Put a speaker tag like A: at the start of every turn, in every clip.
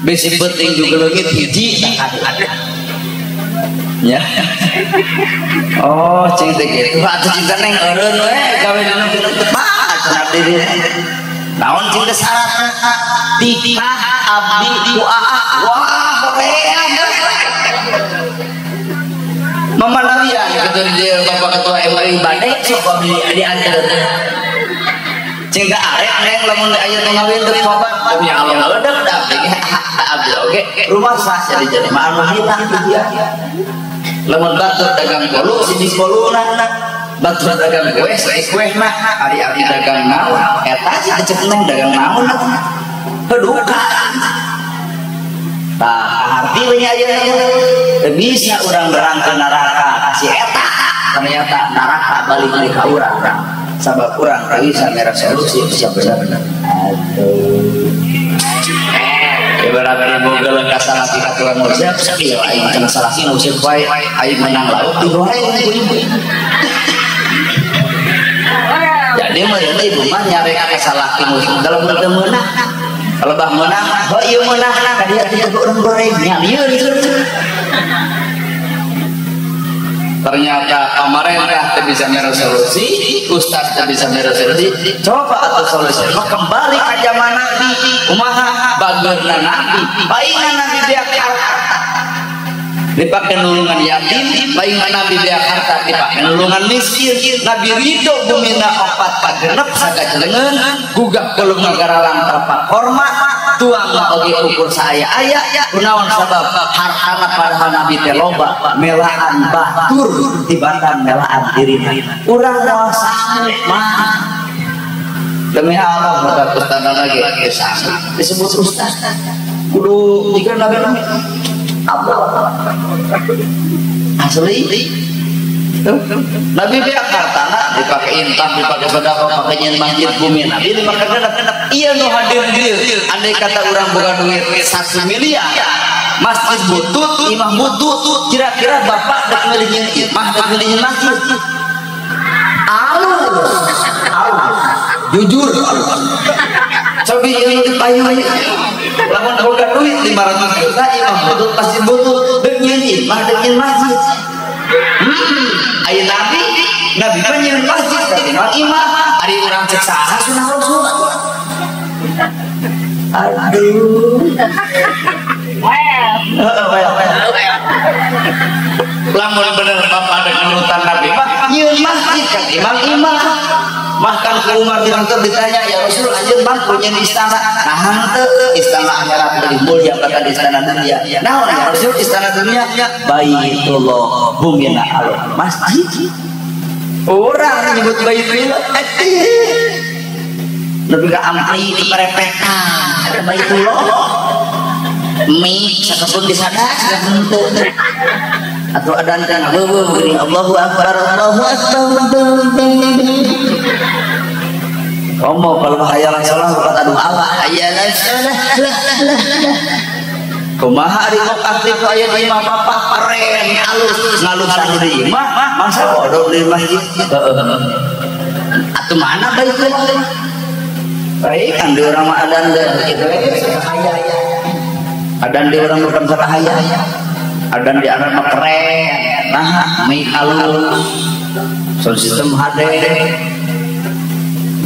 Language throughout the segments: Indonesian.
A: besi penting juga lagi hiji ya. Oh cing teh gitu atuh cinta neng eureun we gawe dina tepat cenah diri naon cing teh syaratna tikah abdi ku aa wah korea memandangnya ketua dia bapak ketua MUI Bandung sok diantar cing teh arek neng lamun aya nu ngawin teu coba demi Allah eudeuk da abdi oge rumah sah jadi mah anu hilang dia lamun batur dagang bolu sini boluna batur dagang kue kue mah ari abdi dagang naon eta sih cek neng dagang naon keduka tah arti we aya bisa urang berangkat neraka kasih eta ternyata neraka balik deui ka urang sabab urang teu bisa mere solusi siapa bener ibaratnya boga ka salah ti aturan musik sakieu aing cenah salah si musik bae aing menang laut di doa ibu-ibu jadi mah ibu mah nyare ka salah ti musik dalam teu meunang kalau bah meunang oh ieu meunang ka dia urang goreng nya ieu ternyata pemerintah tidak bisa meresolusi, ustaz tidak bisa meresolusi. Coba atau solusi, kembali ke zaman Nabi, kumaha bageurna Nabi, paingan Nabi biak harta, dipakai nulungan yatim, paingan Nabi biak harta, dipakai nulungan miskin. Nabi ridho bumina opat pagenep sagajengan, gugah keulung negara lantar pak hormat. Tuang oge ukur saya aya kunaon sabab hartana padahal Nabi teh loba melaan batur tibatan melaan dirina urang moal sanggup mah demi Allah maka ustadna lagi disebut ustaz kudu dikeun Nabi Allah asli Nabi biak hartana dipakai intah, dipakai sedekah, pakai nyen masjid bumi Nabi dipakai genep-genep. Iya nu hadir dieu. Andai kata urang boga duit 1 miliar, masjid butut, imah butut, kira-kira bapak dek milih nyen imah, dek milih nyen masjid. Alus. Jujur. Cobi ieu dipayun. Lamun boga duit 500 juta imah butut, masjid butut, dek nyen imah, dek nyen masjid. Ayo Nabi mah nyeun masjid tapi imah ari urang cek saha sunah rasul aduh lamun bener bapak ada nurutan Nabi mah nyeun masjid kan imam bahkan ke Umar bin Khattab ditanya ya Rasul anjeun mah punya istana nahan teu istana akhirat lebih mulia bahkan istana dunia naon ya Rasul istana dunia Baitullah bumina al masjid orang nyebut Baitullah lebih ke ampli di perepetan ada Baitullah mie sakepun di sana sakepun atau ada kan begini Allahu Akbar ngomong kalau hayalan salah bukan aduh Allah hayalan salah kumaha ari kok aktif aya di imah bapak keren halus ngalusan di imah masa bodoh di masjid atuh mana baik baik kan di orang adan gitu adan di orang bukan sakahaya adan di anak mah keren nah mie halus sound system HD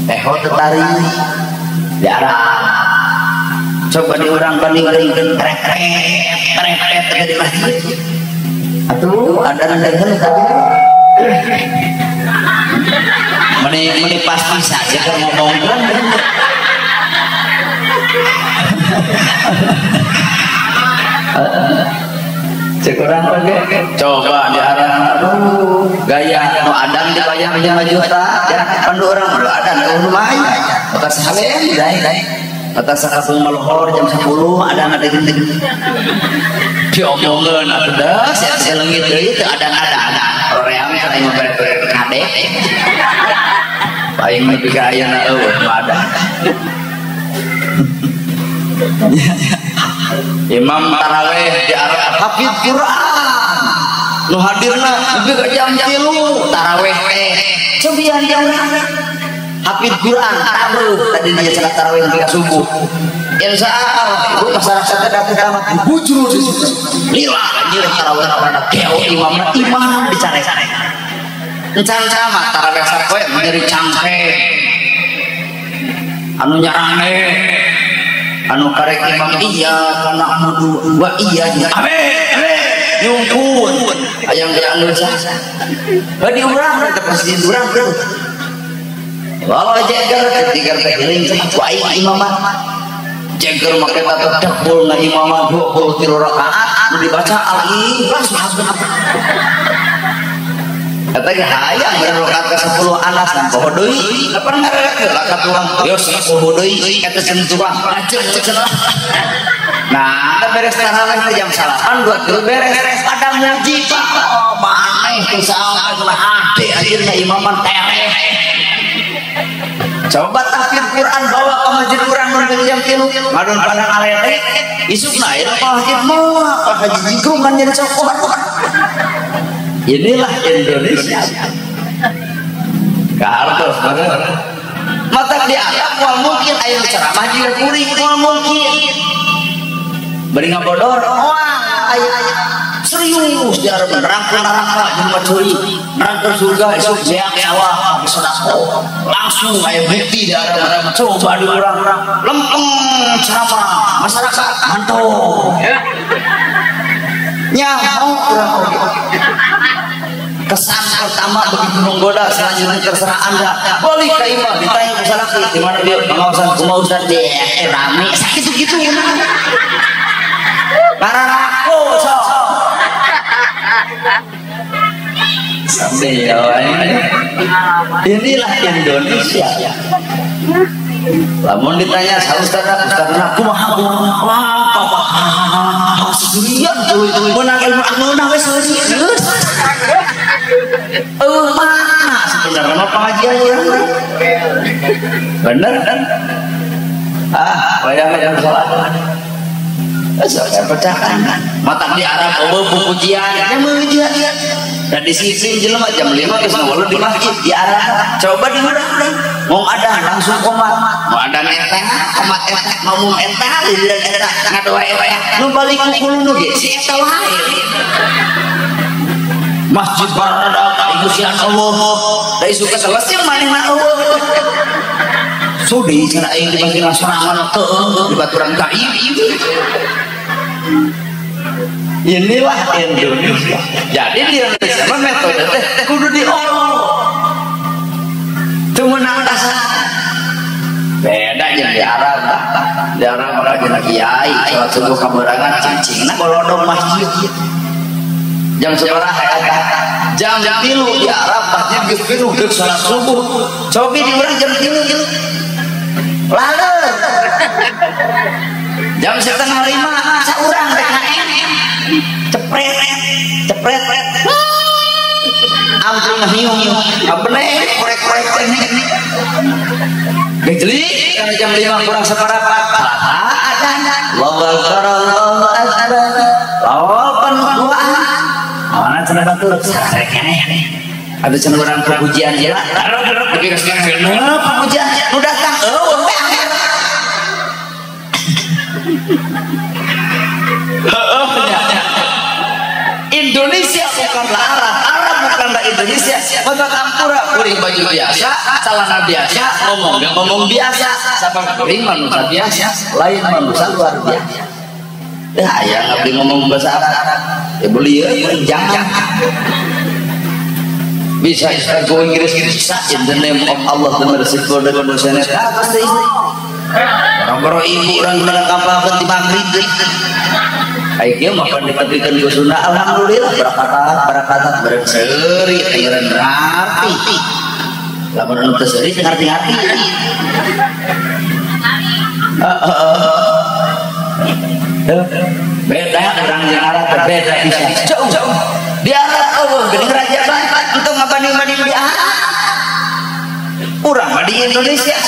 A: eho tetari di arah coba di orang banding-bandingkan trek-trek di masjid atuh adan tadi meni pasti saja kalau ngomongkan cek orang lagi coba di arah gaya no adang dibayar 5 juta ya pandu orang lo adang lumayan kata sekalian dai kata sakapung malhor jam 10 adang ada gini diomongan ada saya lengit itu adang reame aing bere-bere kade aing nepi ka ayeuna eueuh ada imam tarawih di arah hafid Quran nu hadirna nepi ka jam 3 tarawih teh cobian jam hafid Quran taruh tadi dia salat tarawih nepi ka subuh Insya Allah ibu masyarakat datang tamat bujur di situ. Lila anjir tarawih keo imam dicari-cari. Encan sama tarawih sapoe menjadi cangke. Anu nyarane anu karek imam iya kana mudu wa iya amin nyungkun ayang gerak nusa badi urang teh pasti urang bro walau jeger ketika keling wa imam jeger make tata dakbul na imam 23 rakaat nu dibaca al-ikhlas kata ge hayang berrokat ke 10 anas poho deui kapan ngareuk rakaat urang yos poho deui eta sentuhan ajeng cenah. Nah, kita beres tarawih jam 8 buat beres pada muji Pak. Maneh teu salah ade akhirnya imaman tereh. Coba tahfidz Quran bawa ke masjid urang mun jam 3 ngadon pandang alete isukna aya tahfidz mah haji jingkrung kan jadi cokot. Inilah Indonesia. Kartos bener. Mata dianggap moal mungkin aya ceramah juga kuring moal mungkin. Beri ngabodor, wah, serius dia nerangkan neraka jumpa curi, nerangkan surga esok beak sawah, sedako, langsung kayak bukti dia ada coba diurang lempeng ceramah masyarakat mantau, nyaho kesan pertama begitu menggoda selanjutnya terserah anda balik ke imam ditanya ke salaki di mana dia pengawasan kumau dan dia rame sakit gitu karena aku sampai inilah Indonesia. Lamun ditanya ustadz aku mah apa sendirian menang ilmu agama wes serius mana sebenarnya mah pengajian bener kan bayang salah saya pecahkan mata di Arab pujiannya mengujian dan di sisi jelema jam 5 ke sana di masjid di Arab coba di mana mau ada langsung komat mau ada eta komat eta mau eta dan ngadoa eta nu balik ku nu ge si eta wae masjid barada ka Gusti Allah da isuka selesai manehna Allah sudi cenah aing di bagian sorangan teu di baturan gaib. Inilah Indonesia. Jadi di Indonesia mah metode teh kudu diolong. Teu meunang dasar. Beda jeung di Arab. Di Arab mah jeung kiai salat subuh kaberangan cicingna bolodong masjid. Jam sabaraha eta? Jam 3 di Arab masjid geus penuh deuk salat subuh. Cobi di urang jam 3 lalu jam 4:30 saurang BKN cepret ampun hiung abene korek-korek teknik gejli karena jam 5 kurang seperempat ada Allahu Akbar Allahu Akbar lawan dua mana cenah batur ada cenah urang pujian ya tapi kasih pujian nu datang Indonesia bukanlah Arab bukanlah Indonesia. Maka kampura kuring baju biasa, celana biasa, ngomong biasa, sabang kuring manusia biasa, lain manusia luar biasa. Dah aya ngabdi ngomong bahasa Arab. Ya boleh jangan. Bisa go Inggris bisa in the name of Allah the merciful the compassionate. Pasti orang ibu orang dengan kapal di maghrib. Ayo makan dikatakan di Sunda alhamdulillah berakatan berseri dengan rapi. Lamun berseri ngerti-ngerti. Beda orang yang Arab berbeda bisa. Jauh. Di Arab geuning raja banget untuk ngabanding-banding di Arab. Urang di Indonesia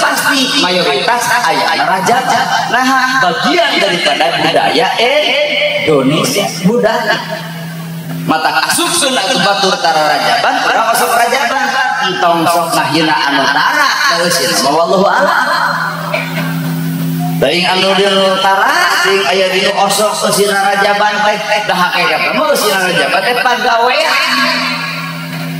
A: pasti mayoritas aya raja. Nah, bagian daripada budaya Indonesia budaya. Mata kasuk sunat batur tara rajaban, urang masuk rajaban, entong sok ngahina anu tara, teusin wallahu a'lam. Daing anu di utara, sing aya di osok usina rajaban teh dah hakikat mah usina rajaban teh pagawean.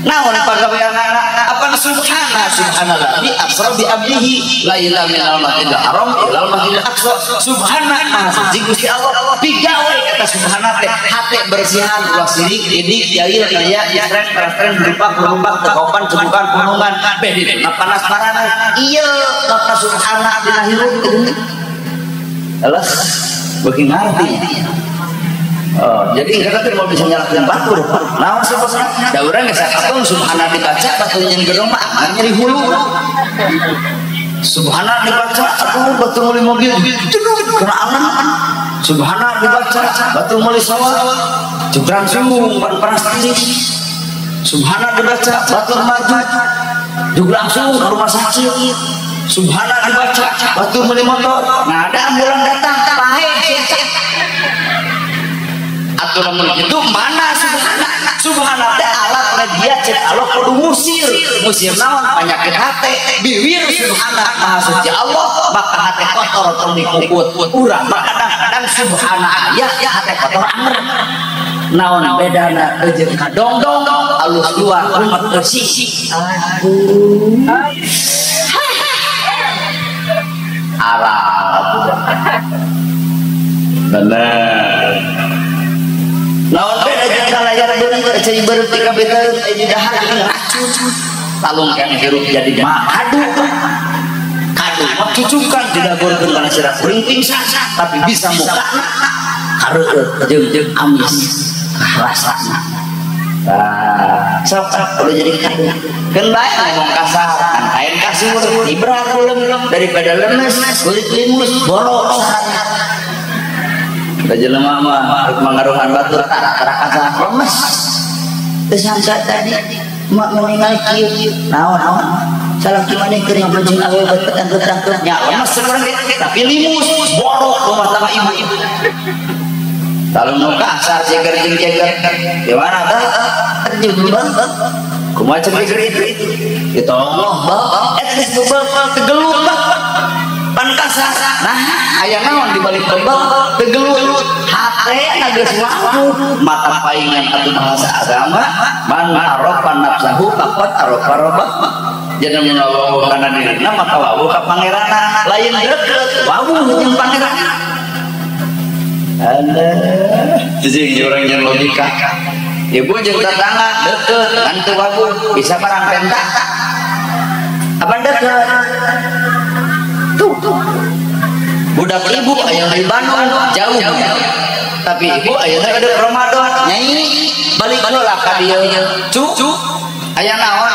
A: Naon pagawean apa subhanallah bi asra bi abdihi laila minal masjidil haram ilal masjidil aqsa. Subhanallah maha suci Gusti Allah pigawe eta subhanallah teh hate bersihan ulah sirik idik yail aya istren perastren berupak tekopan cebukan punungan bedi panas parana ieu maka subhanallah dina hirup alas beuki ngarti. Oh, jadi kita mau bisa nyalakan batur. Nah, sebabnya da urang geus sakeung subhanallah dibaca batu nyen gerong mah nyeri hulu. Subhanallah dibaca atuh batu meuli mobil ceduh kena aman. Subhanallah dibaca batu meuli sawah jebran sungguh panas tiris. Subhanallah dibaca batu maju jug langsung ke rumah sakit. Subhanallah dibaca batu meuli motor. Nah, ada ambulan datang pahe. Atau namun itu mana subhanallah alat media cek Allah kudu musir naon penyakit hati biwir subhanallah maha suci Allah maka hati kotor tong dikukut urang kadang-kadang subhanallah ya hati kotor amer naon bedana jeung kadongdong alus luar umat bersih Arab benar. Lawan beda jeung layar beureuh cai beureuh ti kabeh di dahar racun. Talung kan hirup jadi madu. Kadu cucukan didagorkeun kana sirah kuring pingsan tapi bisa mukana kareueut jeung amis rasana. Sok udah jadi kadu. Keun bae ngomong kasar kan kain kasur ibrat daripada lemes kulit limus bolok. Jelema mah mangaruhan batur tara kasa lemes. Teu samsa tadi mak meninggal kieu. Naon salah gimana keur yang beujing awe betang-betang nya lemes sebenarnya tapi limus borok rumah tangga ibu. Kalau nu kasar ceger jeung ceger. Di mana tah? Jeung kumaha ceger itu? Ditolong bah. Geus bebel tegelut bah. Pan kasar. Nah, aya naon di balik tebal tegelut. Hate geus wawu mata paingan atuh bahasa agama man arafa nafsahu faqad arafa rabbah. Jangan menawa kana dirina maka wawu ka pangeranna lain deukeut wawu jeung pangeranna. Jadi orang yang logika ibu jeung tetangga deukeut kan teu wagu bisa barang pentak apa deukeut tuh budak ibu aya di Bandung jauh tapi ibu ayeuna ada Ramadan nyai balik heula ka dieu cu aya naon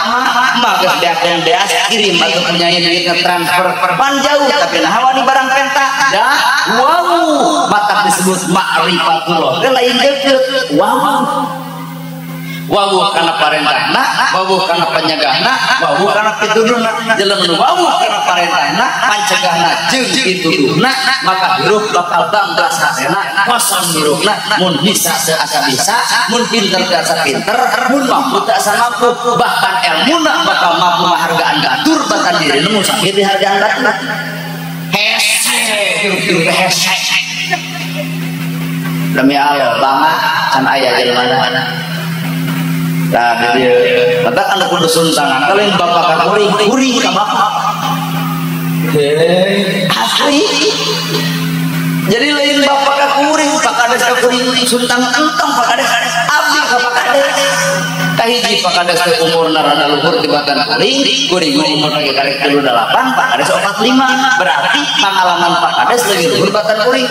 A: mah geus beakeun beas kirim atuh penyanyi duit transfer pan jauh tapi nah wani barang pentak dah wow mata disebut ma'rifatullah teh lain deukeut wow kana parentahna wow kana penyegahna wow kana pituduhna jelema nu wow kana parentahna pancegahna jeung pituduhna maka hirup bakal banggas hatena kosong hirupna mun bisa seasa bisa mun pinter asa pinter mun mampu asa mampu bahkan ilmuna bakal mampu menghargaan batur bahkan diri nu sakit dihargaan batur hese hirup hese demi Allah bangga can aya jelema nah dia katakan aku dusun tangan kalian bapak kan kuring ka bapak asli jadi lain bapak ka kuring pak kades ka kuring suntang entong pak kades abdi ka pak kades kahiji pak kades teh umurna rada luhur tibatan kuring umur lagi karek 38 pak kades 45 berarti pengalaman pak kades lagi tibatan kuring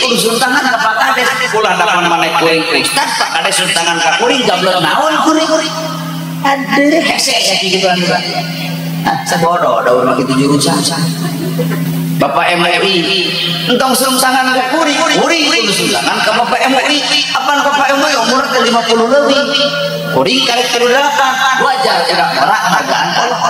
A: kudu suntangan ka pak kades ulah dapan maneh kuring ustad pak kades suntangan ka kuring gablek naon kuring aduh hese kitu anu sabodo daun mah kitu jurusan Bapak MUI entong suntangan ka kuring kudu suntangan ka Bapak MUI apaan Bapak MUI umur 50 lebih kuring karek 38 wajar tidak ora hargaan Allah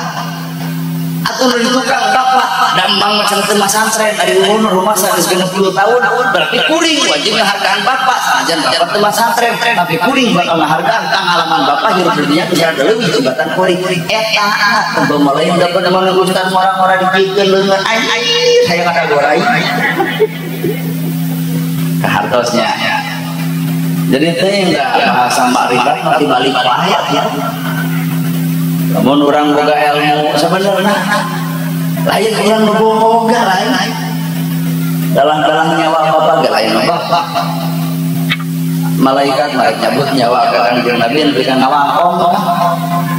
A: atuh nu tukang bapak dambang macam teu masantren dari umur rumah geus 60 tahun berarti kuring wajib menghargaan bapak sanajan bapak teu masantren tapi kuring bakal menghargaan pengalaman bapak hirup dunia bisa leuwih tibatan kuring eta teu maleun dapat mana ustaz mora-mora dipikeun leungeun air hayang ada gorai kehartosnya. Jadi teh enggak bahasa makrifat mati balik ayat ya. Namun orang boga ilmu sebenarnya lain orang boga lain. Dalam nyawa bapak gak lain bapak. Malaikat nyabut nyawa ka Kanjeng Nabi nepi ka ngawangkong.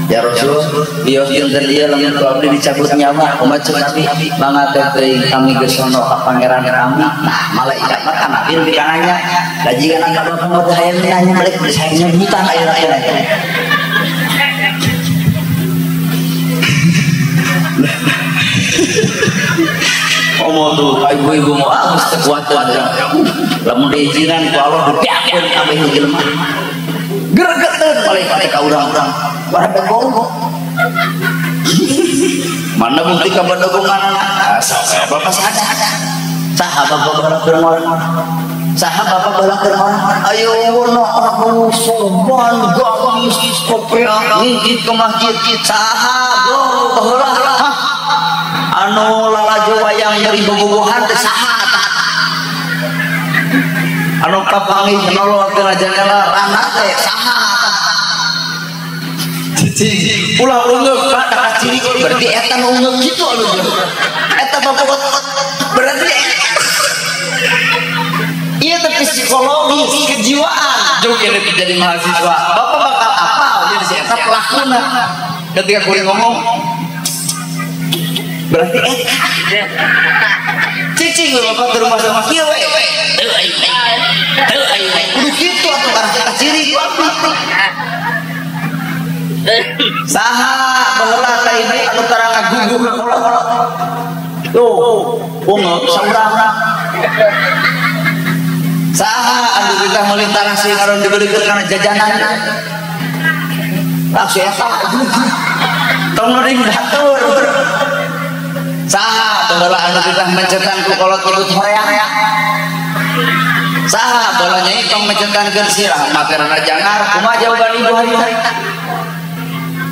A: Ya Rasul, dios jeung dia lamun ku abdi dicabut nyawa umat Nabi mangateh teuing kami geus sono ka pangeran kami. Nah, malaikat mah kana Nabi nepi ka nanya. Da jigana ka bapak mah teh hayang nanya balik geus hayang nyebutan ayeuna. Omong tuh ibu-ibu mau harus kekuatan lamun diizinan ku Allah dipiakeun kabeh jelema gregeteun malaikat ka urang-urang barada gogo mana bukti ka badogongan saha bapak sadar saha bapak balang keur saha bapak balang keur ayo no aku soban gamis kopea ngikit ke masjid saha baheula anu lalaju wayang dari bobogohan teh saha anu kapangi nololkeun ajanana anak teh saha ulah ungeuk ka ciri berarti eta nu ungeuk kitu anu eta bapak berarti ieu teh psikologis kejiwaan jeung ieu jadi mahasiswa bapak bakal apal jadi si eta pelakuna ketika kuring ngomong berarti cicing bapak ke rumah sama kieu we teu aing kudu kitu atuh karena kita ciri ku abdi saha baheula teh anu tara ngaguguh ka kula tuh ungeuk saurang saha anu kita melintang sing aron dibelikeun kana jajanan lah si eta tong nuring batur saha baheula anu kita mencetan ku kolot ikut horeang saha baheula nyai tong mencetankeun sirah materana jangar kumaha jawaban ibu hari tadi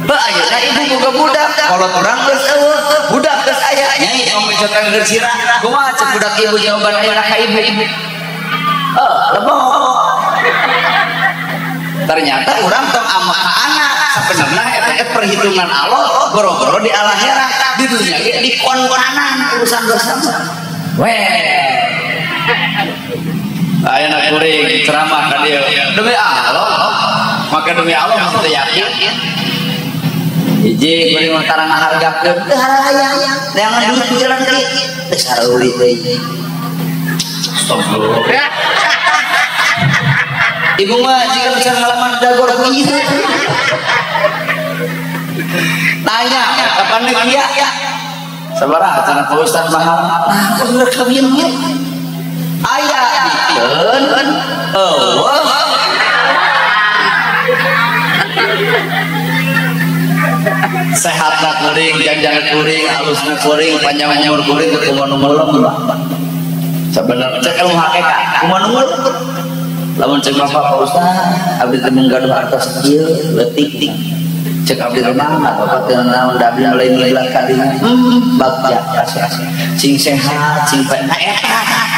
A: ba ayeuna ibu boga budak kolot urang geus eueuh budak geus aya nyai tong mencetankeun sirah kumaha cek budak ibu jawaban ayeuna ka ibu leboh ternyata orang tong ama ka anak sebenarnya eta perhitungan Allah boro-boro di akhirat di dunia ge di kon-konanan urusan dosa weh ayeuna kuring ceramah ka dieu demi Allah maka demi Allah mesti yakin hiji kuring mah tarang hargakeun teu harayang neangan duit pikiran deui teh sareuli deui astagfirullah ibu mah jika bisa ngalaman dagor begitu tanya kapan dia sabaraha cenah Pak Ustaz mahal nah udah kawin ya aya dikeun eueuh sehatna kuring jangan kuring halusna kuring panjangnya kuring teu kumaha nu meulem sabenerna cek ilmu hakikat kumaha nu meulem lamun cek Bapak Ustaz abdi teh menggaduh atas kieu leutik cek abdi teh mah bapak teh naon da abdi lain lila kali bagja sing sehat sing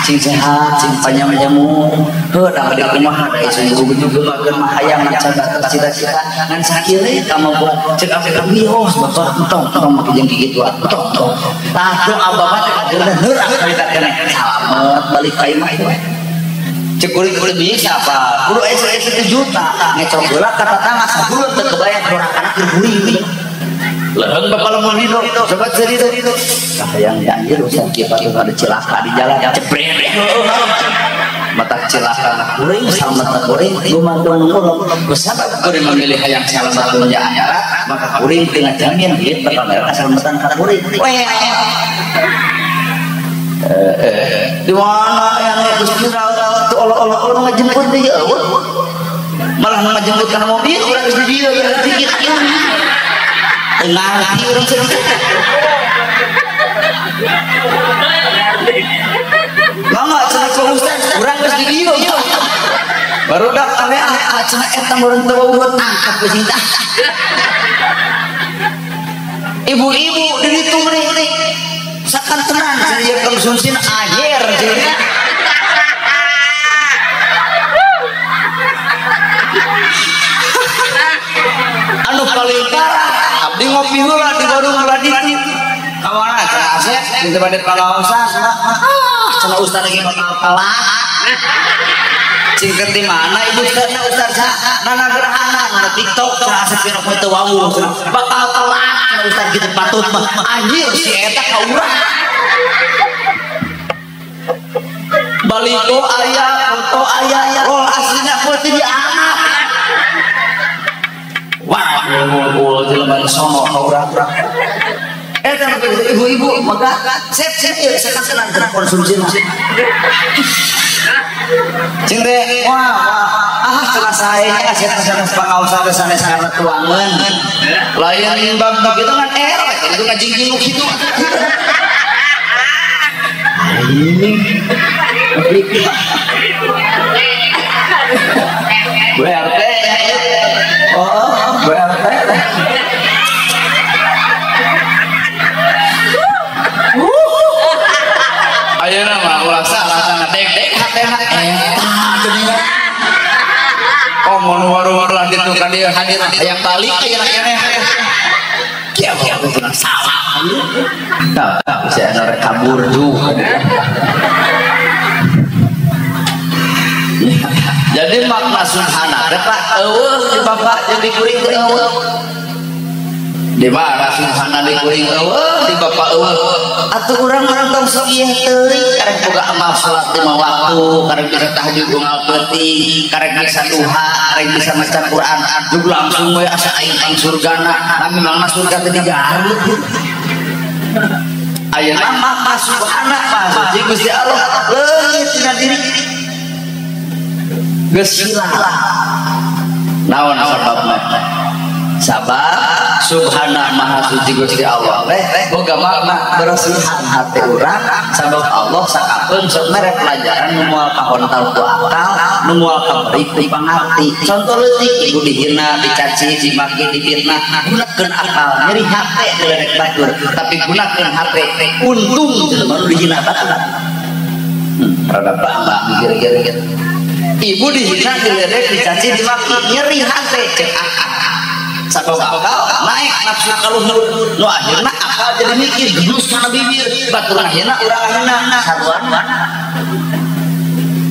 A: sing sehat sing panjang umur heuh da abdi kumaha da ieu juga mageun mah hayang ngacada cita-cita ngan sakieu ka mah cek abdi bios bapak tong make jeung kitu tong tah tong abah teh kageuna heurah karita keneh salamet balik ka imah itu cek kuring bisa apa kudu ese 1 juta ngecok heula ka tatangga sabuleun teu kebayang dorakan keur kuring leuheung bapak lamun ridho coba cerita hayang janjir usah kieu patuh ada cilaka di jalan jebret mata cilaka kuring salamet kuring gumantung ngulung kusabab kuring memilih hayang salamet dunya akhirat maka kuring teu ngajamin ieu bakal kasalametan ka kuring di mana yang Gusti Allah tuh Allah ngajemput dia malah ngajemput kana mobil urang geus di dieu dikit tengah hati urang sedang mangga cenah Pak Ustaz urang geus di dieu baru dak ame cenah eta urang teu buat angkat ke cinta ibu-ibu di ditu meureun sakan tenang saya konsumsi air jadi anu paling parah abdi ngopi heula di warung heula di kawana cenah Asep di tempat pengawasan cenah ustaz lagi bakal kalah cingket di mana ibu ustaznya ustaz nana gerhana nana tiktok cenah Asep kira foto wawu bakal kalah cenah ustaz gitu patut mah anjir si eta ka urang baliko aya foto aya roll aslinya foto di anak wah ngul jelema sono urang ibu-ibu maka sep ya sekarang konsumsi cing teh wah cenah sae nya asa sanes pangaosan sanes karena tuangan layan bab gitu kan itu ngajing-jing gitu BRT BRT ayeuna mah ulah salah dek hatena geuningan mun warung-warung ditu kan dia hadir hayang balik ayeuna keneh kieu salah tah si anu rek kabur juga jadi makna subhana dapat eueuh di bapak jadi kuring teh eueuh di mana subhana di kuring eueuh di bapak eueuh atuh urang-urang tong sok ieu teuing karek boga amal salat 5 waktu karek bisa tahajud unggal peuting karek bisa duha karek bisa maca Quran jug langsung we asa aing surgana nami mangna surga teh di Garut ayeuna mah subhana mah Gusti Allah leungit dina diri geus hilang naon sababna sabar subhana maha suci Gusti Allah boga makna bersihan hati urang sabab Allah sakapeun sok mere pelajaran nu moal kahontal ku akal nu moal kabrik ku pangarti contoh leutik ibu dihina dicaci dimaki difitnah gunakeun akal nyeri hate lerek batur tapi gunakeun hate untung jelema nu dihina batur rada bangga mikir-mikir ibu dihina diledek dicaci dimaki nyeri hate cek akal sabab akal naik nafsu kaluhur nu akhirna akal jadi mikir gedus kana bibir batur akhirna urang akhirna saruan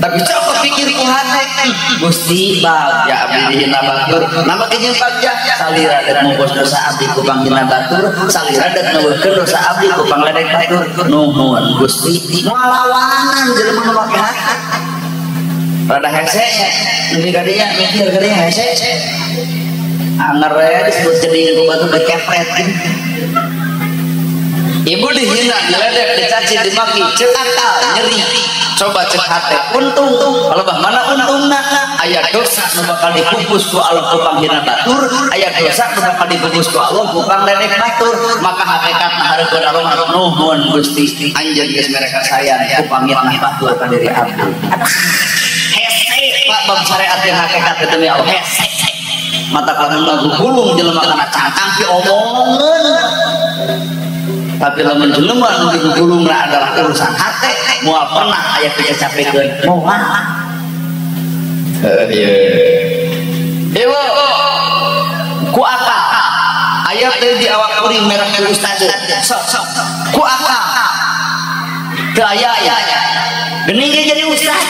A: tapi coba pikir ku hate Gusti bagja abdi dihina batur nama kejeung bagja salira dek mungkus dosa abdi ku panggina batur salira dek neueuhkeun dosa abdi ku pangledek batur nuhun Gusti ngalawanan jelema nu make hate rada hese ini gadinya mikir gadinya hese anger ya disebut jadi ku batu bekepret ibu dihina diledek dicaci dimaki cek akal nyeri coba cek hate untung kalau bah mana untungna aya dosa nu bakal dipupus ku Allah ku panghina batur aya dosa nu bakal dipupus ku Allah ku pangledek batur maka hakikatna hareupeun Allah nuhun Gusti anjeun geus mereka sayang ku panghina batur ka diri abdi Pak bab syariat yang hakikat itu ya Allah mata kelamin lagu gulung jelema kana cangkang ki omongan tapi lamun jelema nu digulungna adalah urusan hate moal pernah aya dicacapekeun moal dewa ku akal aya teh di awak kuring merah ku ustaz ku akal teu aya geuning jadi ustaz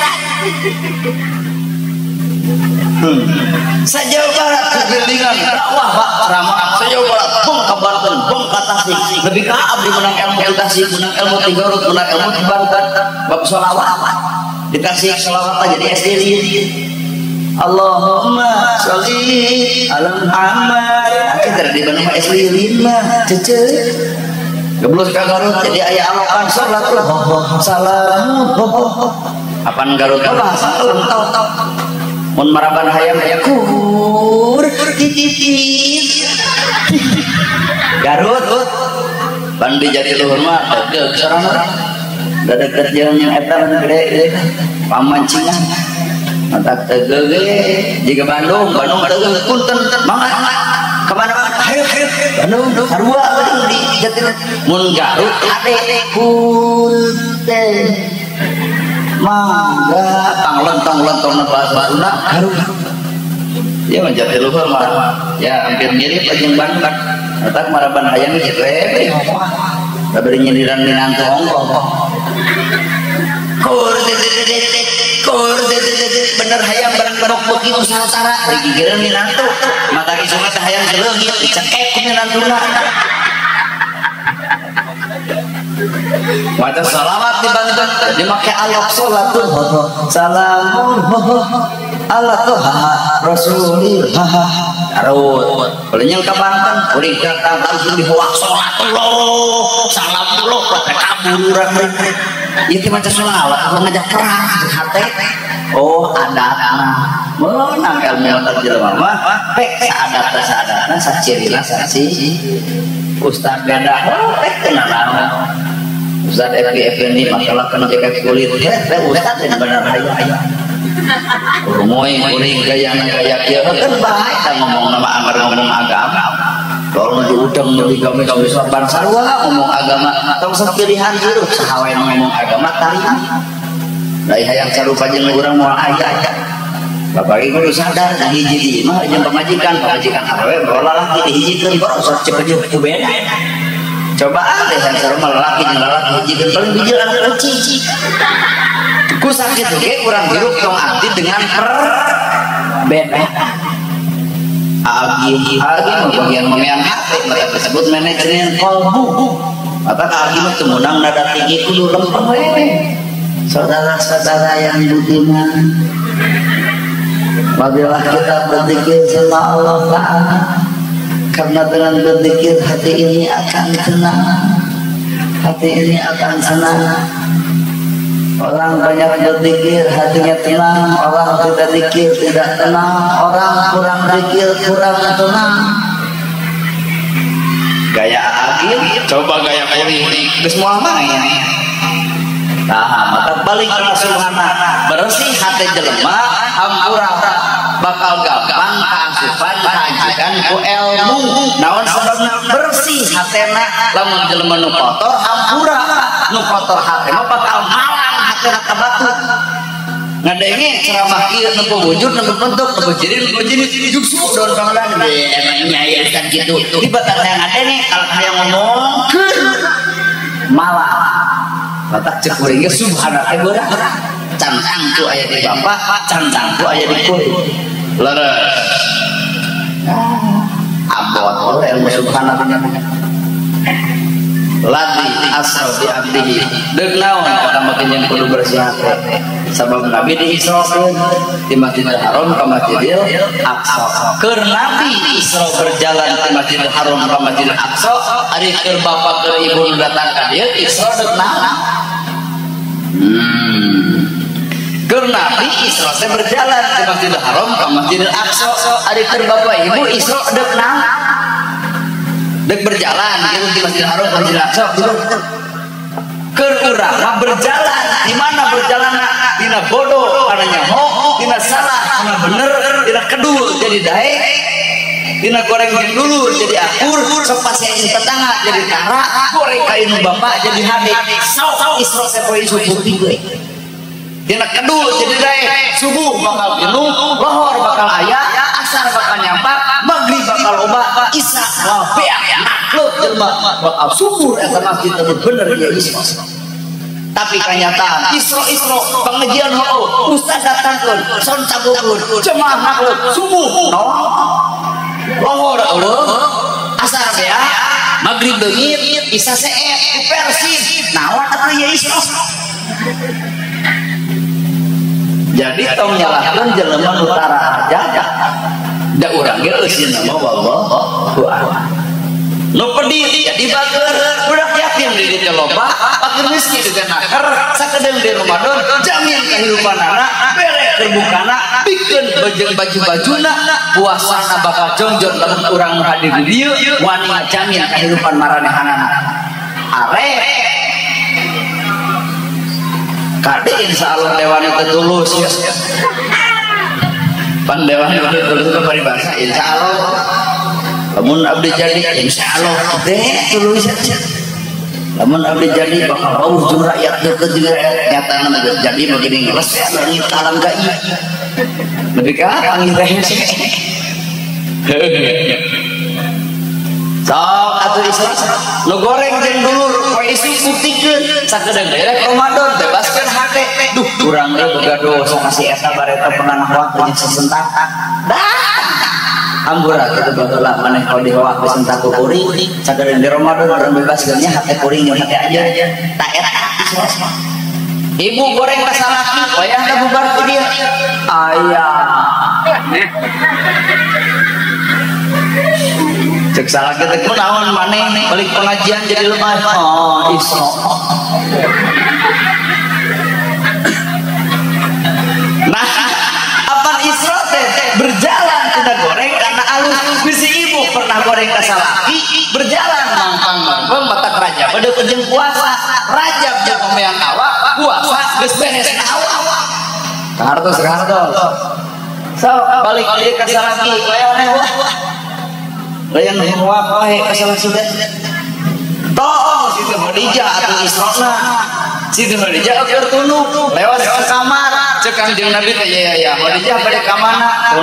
A: Sejauh barat kegelingan dakwah Pak ceramah sejauh barat bong ka Banten bong ka Tasik lebih ka abdi menang ilmu di Tasik menang ilmu di Garut menang ilmu di Banten bab sholawat di Tasik sholawat jadi SD Allahumma sholli ala Muhammad akhirnya di Bandung SD lima cece geblos ka Garut jadi aya alokan sholatul salam apaan Garut bahasa tahu mun maraban hayam kur titipin Garut bandi jadi luhur mah deug sarana da deket jeung eta gede pamancingan mata teu ge jiga Bandung teu punten mangga kemana-mana ayo Bandung sarua di Jatinegara mun Garut ade punte mangga panglentong-lentong bahasa Garut ya menjadi luhur mah ya hampir mirip jeung Bandung eta maraban hayang ge lebe sabari nyindiran minangka hongkong kur bener hayang barang benok beuki usaha tara digigireun minantu mata isuna teh hayang leungit dicekek ku minantuna Wadah salamat di Banten jadi make alok sholatul salamun ala tuha rasulil arut palingnya ke Banten kuring datang langsung dibawa sholatullah salamullah pakai kabur urang ieu teh maca sholawat ngajak perang hate oh adatna meunang ilmu terjelema mah pek saadatna sacirina sasi Ustaz beda pek kenal Ustaz Effendi masalah kena jaga kulit ya Ustaz benar hayang Rumoy kuring gaya kieu kan bae ta ngomong nama amar ngomong agama kalau diudang di kami saban sarua ngomong agama tong sapilihan hirup sahawe ngomong agama tarian lai hayang sarupa jeung urang moal aya Bapak Ibu sadar nah hiji di mah jeung pamajikan awewe bawa lalaki dihijikeun borosot cepeuh ku beda cobaan deh yang sarua lalaki jeung lalaki hijikeun paling bijil anak kecil ku sakit ge urang hirup tong arti dengan beda agi bagian memeang hati mereka disebut manajemen kolbu maka agi mah temunang nada tinggi kudu lempeng we saudara-saudara yang budiman marilah kita berzikir sama Allah Ta'ala karena dengan berzikir hati ini akan tenang hati ini akan senang orang banyak berzikir hatinya tenang orang tidak zikir tidak tenang orang kurang zikir kurang tenang gaya agil coba gaya kuring geus moal mah ya nah maka balik ka subhana bersih hati jelema hampura bakal gampang kaasupan kajikan ku ilmu naon sebabna bersih hatena lamun jelema nu kotor hampura nu kotor hati mah bakal malang hatena ka batu ngadenge ceramah kieu nu wujud nu bentuk nu jadi justru daun pangalan emangnya ya kan gitu tiba-tiba yang ngadenge kalau hayang ngomong malang batak cek kuring ge subhanallah beurang cantang tu aya di bapak cantang tu aya di kuring leres abot ilmu subhanallah lagi asal di abdihi deuk naon kata makin yang kudu bersih hati sabab nabi diisrokeun di Masjidil Haram ka Masjidil Aqsa keur nabi isra berjalan di Masjidil Haram ka Masjidil Aqsa ari keur bapak keur ibu datang ka dieu isra deuk naon keur nabi isra teh berjalan di Masjidil Haram ka Masjidil Aqsa ari keur bapak ibu isra deuk naon dek berjalan gitu di Masjidil Haram ka Masjidil Aqsa keur urang mah berjalan di mana berjalan dina bodoh kana nyaho dina salah kana bener dina kedul jadi dae dina goreng dulu jadi akur sepasnya tetangga jadi tara goreng kain bapak jadi hade sau isra sepoe subuh tinggal dina kedul jadi dae subuh bakal minum lohor bakal aya asar bakal nyampak maghrib bakal loba isya wafiah nakluk jelema bakal subur eta masjid bener ya isra tapi kenyataan isra pengajian heuh ustaz datangkeun son cabukeun jemaah nakluk subuh lohor eueuh asar bea maghrib beungit isya seet persib naon atuh ya isra jadi tong nyalahkeun jelema nu tara aja da urang ge eusin nama wallahu a'lam nu pedit jadi bager budak yatim di dieu loba fakir miskin juga nakar sakedeung di Ramadan jamin kehidupanana bere terbukana pikeun bajeng baju-bajuna puasana bakal jongjot lamun urang hadir di dieu wani ngajamin kehidupan maranehanana are kade insyaallah dewan itu tulus ya pan dewan itu tulus itu paribasa insyaallah Namun abdi jadi insyaallah deh tulis saja. Namun abdi jadi bakal bau jeung rakyat deukeut jeung nyata jadi begini ngeles langit alam gaib. Lebih ka angin teh. Sok atuh Islam nu goreng jeung dulur poe isu putihkeun sakedeung daerah Ramadan bebaskeun hate. Duh urang ge boga dosa kasih eta bareta penganah waktu jeung sesentak. Ambura kita bageula maneh kalau di waktu sentak kuring sakedeung di Ramadan urang bebaskeun nya hate kuring jeung hate aja. Ta eta ibu goreng kasalaki wayah da bubar ku dieu. Aya cek salah kita kunaon maneh balik pengajian jadi lemah. Oh Isra nah apa Isra teh berjalan tidak goreng karena alus bisi ibu pernah goreng kasalaki berjalan mangpang mata raja pada jeung puasa rajab jeung pamean awak puasa geus beres awak kartos so balik deui kasalaki wayah layan muak wae kasalah sudah toh Siti Khadijah atuh Isra Siti Khadijah keur tunu lewat ke kamar cek Kanjeng Nabi teh ya Khadijah bade ka mana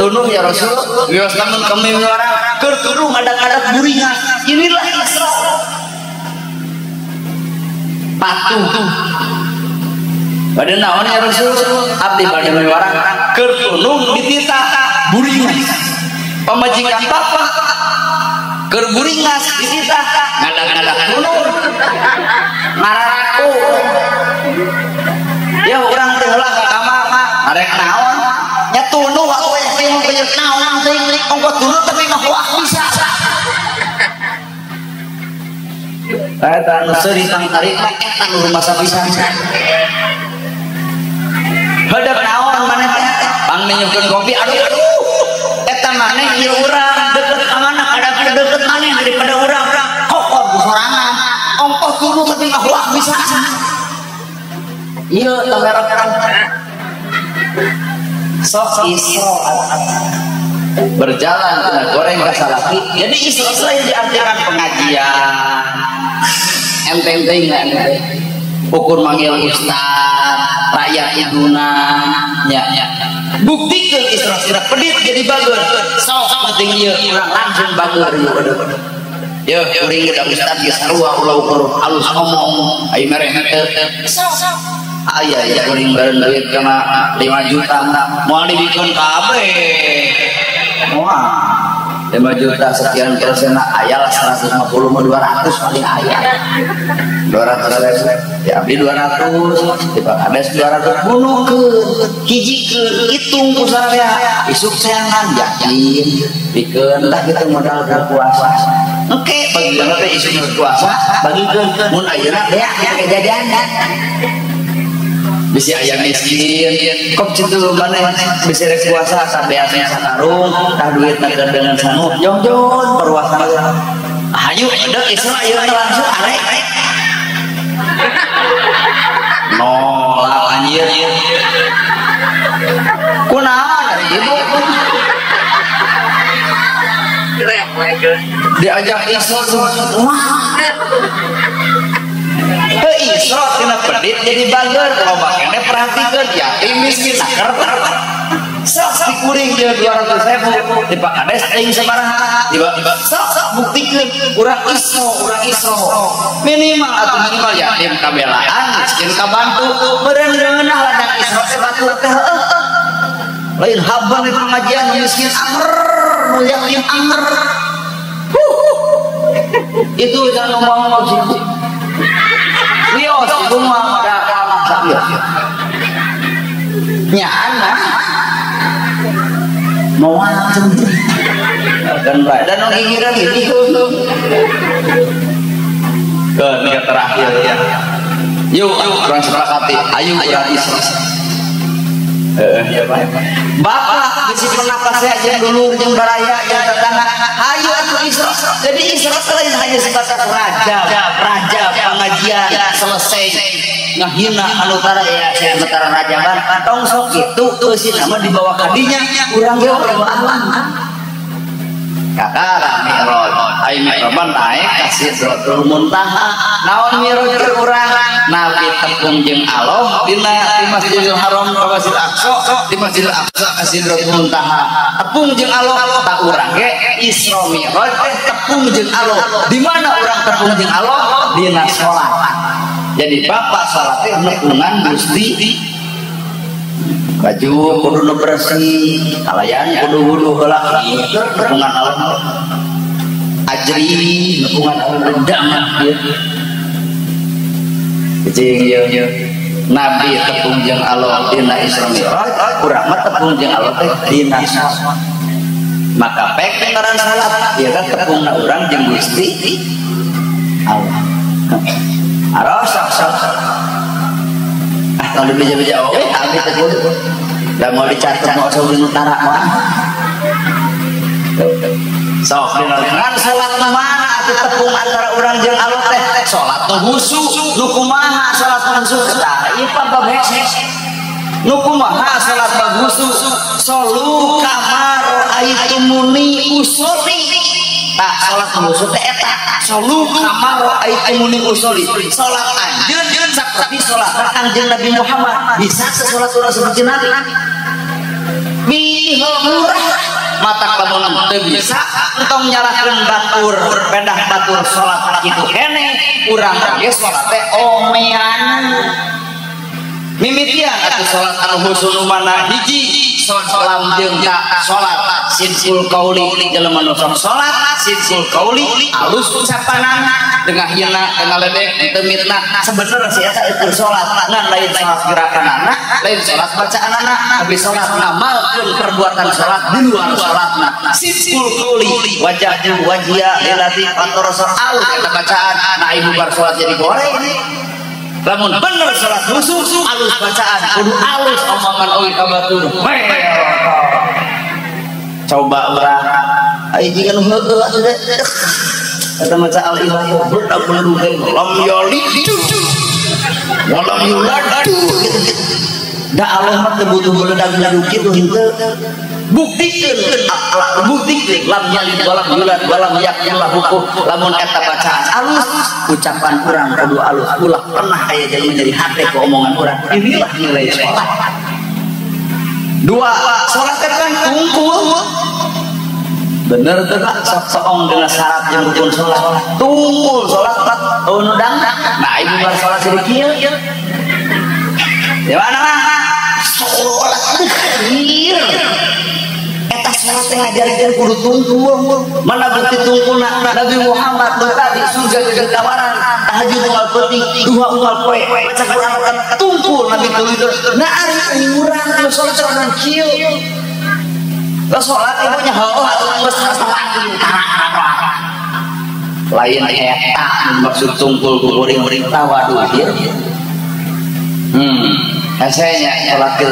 A: tunu ya Rasul wios lamun kami orang keur tunu ngadak-ngadak buringan inilah Isra patuh bade naon ya Rasul abdi bade miwarang keur tunu dititah buringan pamajikan bapak kerburingas dititah ngadak-ngadak gunung ngararaku ya orang teh heula ka kamar arek naon nya tunu we pengen naon teh ongko tunu tapi ngawak bisa eta anu seuri tang tarik eta nu rumah sapisan hadap naon maneh teh pang nyukeun kopi aduh eta maneh ieu urang deukeut ka mana kada deukeut maneh daripada urang kokor sorangan ongkos tunu tapi ngawak bisa ieu tamerok sok Isra berjalan kena goreng kasalaki jadi Isra yang diartikan pengajian enteng-entengan ukur manggil ustaz rakyat iduna nya buktikan Isra pedit jadi bagus sok penting ieu urang langsung bagus ya kuring udah ustaz geus sarua ulah ukur halus ngomong ai mere aya ya kuring beureun duit kana 5 juta moal dibikeun kabeh moal 5 juta sekian persen aya lah 150 mah 200 paling aya 200 ya abdi 200 tiba habis 200 bunuhkeun hijikeun hitung ku sararea isuk seangan yakin pikeun tah kitu modal puasa engke bagi teh isuk puasa bagikeun mun ayeuna beak kejadian bisi aya miskin kok citu maneh bisi rek puasa sabeasna sakarung tah duitna dengan sanu jongjon perwasana hayu deuk Isra ieu langsung arek nolak anjir kunaon dari ibu diajak Isra wah Isra tina pedit jadi bager loba kene perhatikeun yatim miskin naker sok dikuring dia 200.000 di Pak Kades teuing sabaraha tiba-tiba sok buktikeun urang Isra minimal atuh minimal yatim kabelaan miskin kabantu meureun ngeunah ladang Isra teh batur teh lain haban di pengajian miskin anger nu yatim anger itu jangan ngomong situ wios itu mah da maksa wios nya anak mau macam dan baik dan orang ingiran gitu ke terakhir ya yuk orang sepakati ayo Isra bapak bisi pernapas aja dulu jeung baraya jeung tetangga hayu atuh Isra jadi Isra lain hanya sebatas raja pengajian selesai ngahina anu tara ya sementara rajaban tong sok kitu eusin nama di bawah kadinya urang ge loba kakara mi'raj ai mi'raban naik ka Sidratul Muntaha. Naon mi'raj teh urang Nabi tepung jeung Allah dina di Masjidil Haram ka Masjidil Aqsa, di Masjidil Aqsa ka Sidratul Muntaha tepung jeung Allah. Tak urang ge Isra Mi'raj teh tepung jeung Allah. Di mana urang tepung jeung Allah? Dina salat. Jadi bapak salat teh nepungan Gusti. Baju kudu bersih, kalayan kudu wudu heula nepungan Allah. Ajri nepungan Allah rendang ieu. Cing ieu Nabi tepung jeung Allah dina Isra Mi'raj, urang mah tepung jeung Allah teh dina salat. Maka pek ngaran salat ieu kan tepungna urang jeung Gusti Allah. Aros sok. Kalau beja-beja oke, kami tegur. Dah mau dicatat mau saudara utara mah. Sok dengan salat mana atuh tepung antara urang jeung Allah teh? Salat nu husu, nu kumaha salat nu husu? Tah ieu pababes. Nu kumaha salat nu husu? Solu kamar aitumuni usuli. Tah salat nu husu teh eta. Solu kamar aitumuni usuli. Salat anjeun seperti salat Kanjeng Nabi Muhammad. Bisa salat urang seperti Nabi. Biho murah mata lamun teu bisa entong nyalakeun batur pedah batur salat kitu keneh urang ge salat teh omean. Mimitian atuh salat anu husu mana hiji salam jeung ka salat sidqul qauli jelema nu sok salat sidqul qauli alus ucapanana dengan hina dengan ledek teu mitna sebenarnya si eta itu salat ngan lain salat gerakanana lain salat bacaanana tapi salat ngamalkeun perbuatan salat di luar salatna sidqul qauli wajahnya wajia lilati antara alus eta bacaan nah ibu bar salat jadi goreng. Lamun bener salat khusus alus bacaan kudu alus omongan oge ka batur. Coba urang ai jiga nu heueuh atuh teh. Eta maca al-ilah budak belugan lam yalidu. Walam yuladu. Da Allah mah teu butuh beuledag-beuledag kitu henteu. Buktikeun lam yalid walam yulad walam yakul lahu lamun eta bacaan alus ucapan urang kudu alus ulah pernah aya jadi menjadi hate ke omongan urang. Inilah nilai salat. Dua salat kan tungkul. Bener teh sok-sok dengan syarat jeung rukun salat. Tungkul salat nu dang. Nah ibu bar salat jadi kieu. Ya mana? Salat kecil. Eta salat teh ngajarkeun kudu tungkul. Mana bukti tungkulna Nabi Muhammad tadi surga jeung tawaran tahajud unggal peuting duha unggal poe baca Quran kan tungkul Nabi tuluy. Nah ari urang anu salat orang kieu. Lah salat ibunya heuh atuh geus salat lain eta maksud tungkul ku uring-uring tawaduh ieu. Hasanya salat kieu.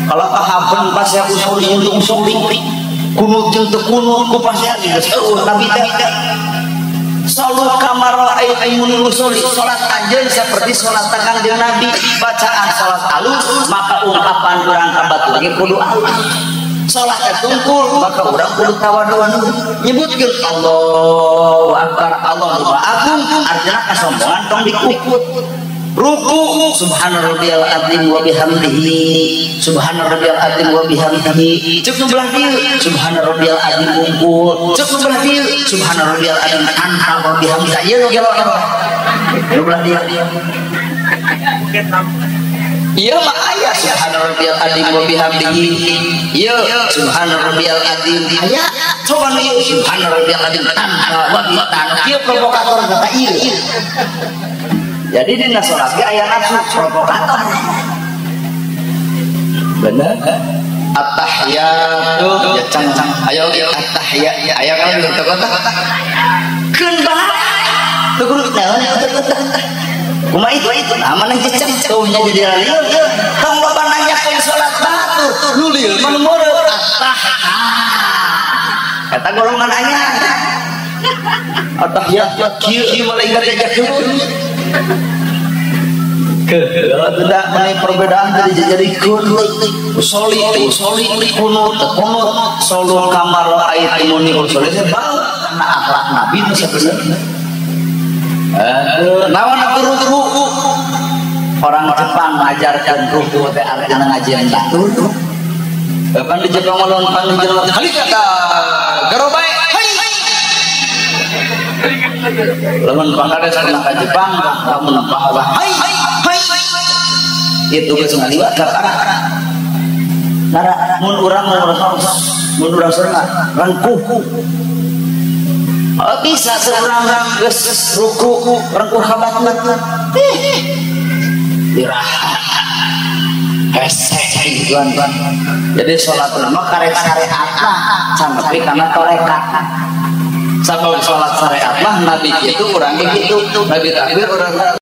A: Kalau kahaben pas ya usuli untuk usuli kunut jeung teu kunut ku pas ya geus eueuh Nabi teh. Salu kamar aimun usuli salat anjeun seperti salat Kanjeng Nabi bacaan salat alus maka ungkapan urang ka batur ge kudu alus. Salat tungkul maka urang kudu tawadhu nyebutkeun Allahu Akbar Allahu Agung artinya kasombongan tong dikukut. Ruku subhana rabbiyal azim wa bihamdihi subhana rabbiyal azim wa bihamdihi cuk nu belah dieu subhana rabbiyal azim unggul cuk nu belah dieu subhana rabbiyal azim anta wa bihamdihi ieu gelo nu belah dieu ieu mah aya subhana rabbiyal azim wa bihamdihi ieu subhana rabbiyal azim aya coba nu ieu subhana rabbiyal azim anta wa bihamdihi ieu provokator kata ieu. Jadi di salat ge aya nafsu provokator. Bener? At-tahiyatu ya cang-cang. Ayo at-tahiyat. Aya kan di kota. Keun bae. Teu kudu naon. Kumaha itu? Aman aja cang. Tuh nya jadi lalieu. Tong loba nanyakeun salat batur. Lulil manu meureun at-tahiyat. Eta golongan anyar. At-tahiyat kieu di malaikat aja turun. tidak mengenai perbedaan jadi usoli kunut solu kamar aitimuni usoli sebab karena akhlak Nabi itu sebenarnya nawan ruku orang Jepang ngajarkan ruku teh artinya ngajian catur kapan di Jepang lawan panggil kali kata garobae lamun pangkades pernah ke Jepang kamu nampak apa hai itu geus ngaliwat kata nara mun urang mun urang serna rengkuh bisa seorang geus ruku rengkuh habat dirahat hesek tuan jadi sholat ulama karek syariatna sampai karena torekat sabab sholat syariat lah Nabi itu orang begitu Nabi takbir orang